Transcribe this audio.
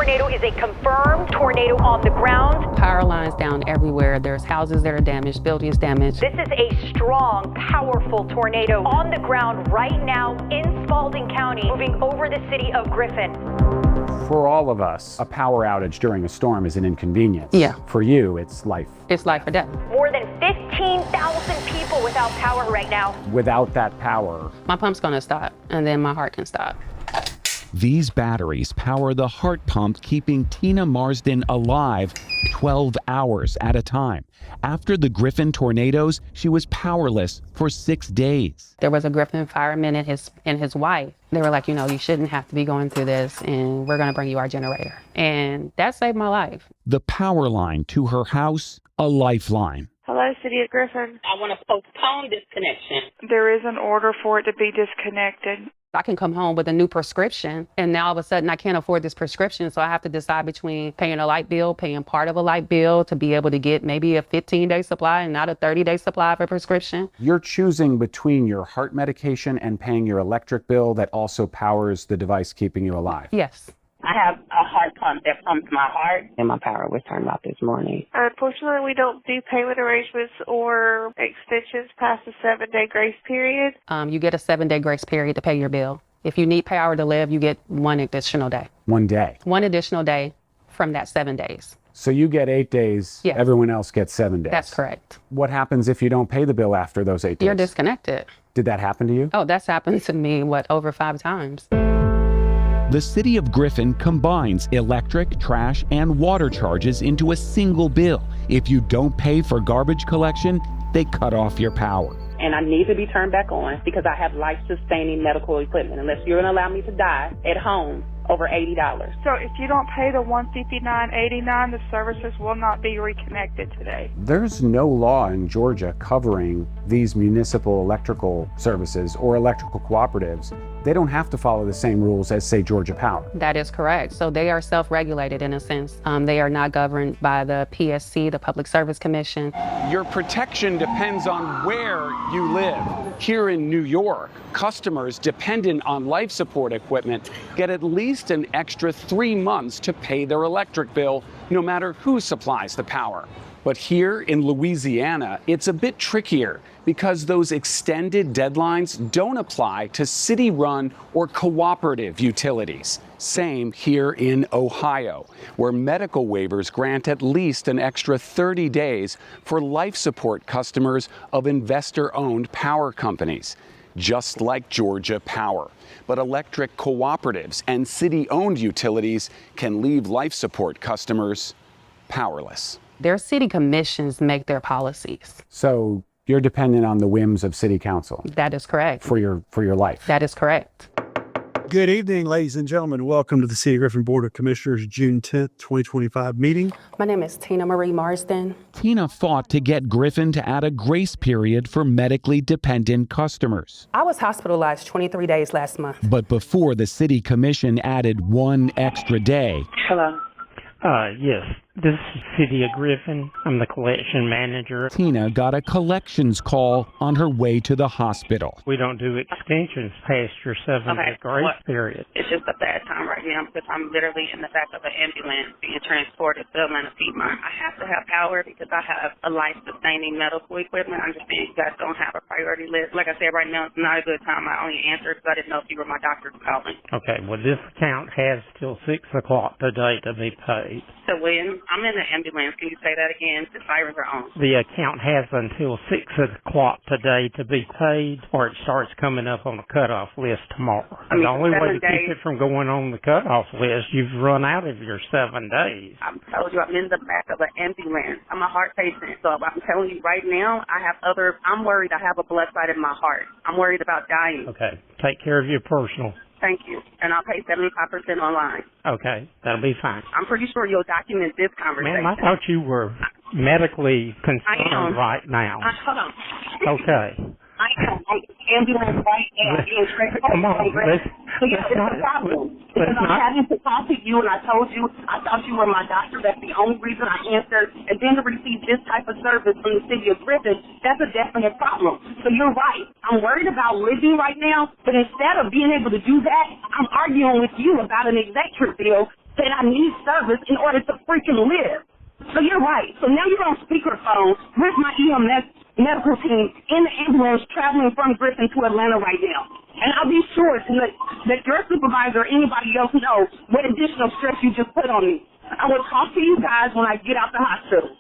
tornado is a confirmed tornado on the ground. Power lines down everywhere. There's houses that are damaged, buildings damaged. This is a strong, powerful tornado on the ground right now in Spalding County, moving over the city of Griffin. For all of us, a power outage during a storm is an inconvenience. Yeah. For you, it's life. It's life or death. More than 15,000 people without power right now. Without that power, My pump's gonna stop, and then my heart can stop. These batteries power the heart pump, keeping Tina Marsden alive 12 hours at a time. After the Griffin tornadoes, she was powerless for 6 days. There was a Griffin fireman and his wife. They were like, you shouldn't have to be going through this, and we're gonna bring you our generator. And that saved my life. The power line to her house, a lifeline. Hello, City of Griffin. I want to postpone this connection. There is an order for it to be disconnected. I can come home with a new prescription, and now all of a sudden I can't afford this prescription, so I have to decide between paying a light bill, paying part of a light bill to be able to get maybe a 15-day supply and not a 30-day supply of a prescription. you're choosing between your heart medication and paying your electric bill that also powers the device keeping you alive. Yes. I have a heart pump that pumps my heart, and my power was turned off this morning. Unfortunately, we don't do payment arrangements or extensions past the 7-day grace period. You get a 7-day grace period to pay your bill. If you need power to live, you get one additional day. 1 day. One additional day from that 7 days. So you get 8 days, Yes. everyone else gets 7 days. That's correct. What happens if you don't pay the bill after those 8 days? You're disconnected. Did that happen to you? Oh, that's happened to me, over 5 times. The city of Griffin combines electric, trash, and water charges into a single bill. If you don't pay for garbage collection, they cut off your power. And I need to be turned back on because I have life-sustaining medical equipment. Unless you're going to allow me to die at home, over $80. So if you don't pay the $159.89, the services will not be reconnected today. There's no law in Georgia covering these municipal electrical services or electrical cooperatives. They don't have to follow the same rules as, say, Georgia Power. That is correct. So they are self-regulated in a sense. They are not governed by the PSC, the Public Service Commission. Your protection depends on where you live. Here in New York, customers dependent on life support equipment get at least an extra 3 months to pay their electric bill, no matter who supplies the power. But here in Louisiana, it's a bit trickier because those extended deadlines don't apply to city-run or cooperative utilities. Same here in Ohio, where medical waivers grant at least an extra 30 days for life support customers of investor-owned power companies, just like Georgia Power. But electric cooperatives and city-owned utilities can leave life support customers powerless. Their city commissions make their policies. So you're dependent on the whims of city council That is correct. for your life. That is correct. Good evening, ladies and gentlemen. Welcome to the City of Griffin Board of Commissioners June 10th, 2025 meeting. My name is Tina Marie Marsden. Tina fought to get Griffin to add a grace period for medically dependent customers. I was hospitalized 23 days last month. But before the city commission added 1 extra day, Hello. Yes. This is City of Griffin. I'm the collection manager. Tina got a collections call on her way to the hospital. We don't do extensions past your 7-day grace period. It's just a bad time right now because I'm literally in the back of an ambulance being transported to Atlanta Piedmont. I have to have power because I have a life-sustaining medical equipment. I understand you guys don't have a priority list. Like I said, right now it's not a good time. I only answered because I didn't know if you were my doctor's calling. Okay, well, this account has till 6 o'clock today to be paid. So when I'm in the ambulance, can you say that again? The sirens are on. The account has until 6 o'clock today to be paid, or it starts coming up on the cutoff list tomorrow. I mean, the only way to 7 keep days. it from going on the cutoff list, you've run out of your 7 days. I told you I'm in the back of an ambulance. I'm a heart patient, so I'm telling you right now, I'm worried I have a blood clot in my heart. I'm worried about dying. Okay, take care of your personal. Thank you. And I'll pay 75% online. Okay, that'll be fine. I'm pretty sure you'll document this conversation. Ma'am, I thought you were medically I concerned am. right now. Hold on. Okay. I am on the ambulance right now. Being straight Come on, So yeah, it's a problem. Because I'm having to talk to you, and I told you I thought you were my doctor. That's the only reason I answered. And then to receive this type of service from the city of Griffin, that's a definite problem. So you're right. I'm worried about living right now, but instead of being able to do that, I'm arguing with you about an executive bill that I need service in order to freaking live. So you're right. So now you're on speakerphone with my EMS medical team in the ambulance traveling from Griffin to Atlanta right now. And I'll be sure to let your supervisor or anybody else know what additional stress you just put on me. I will talk to you guys when I get out the hospital.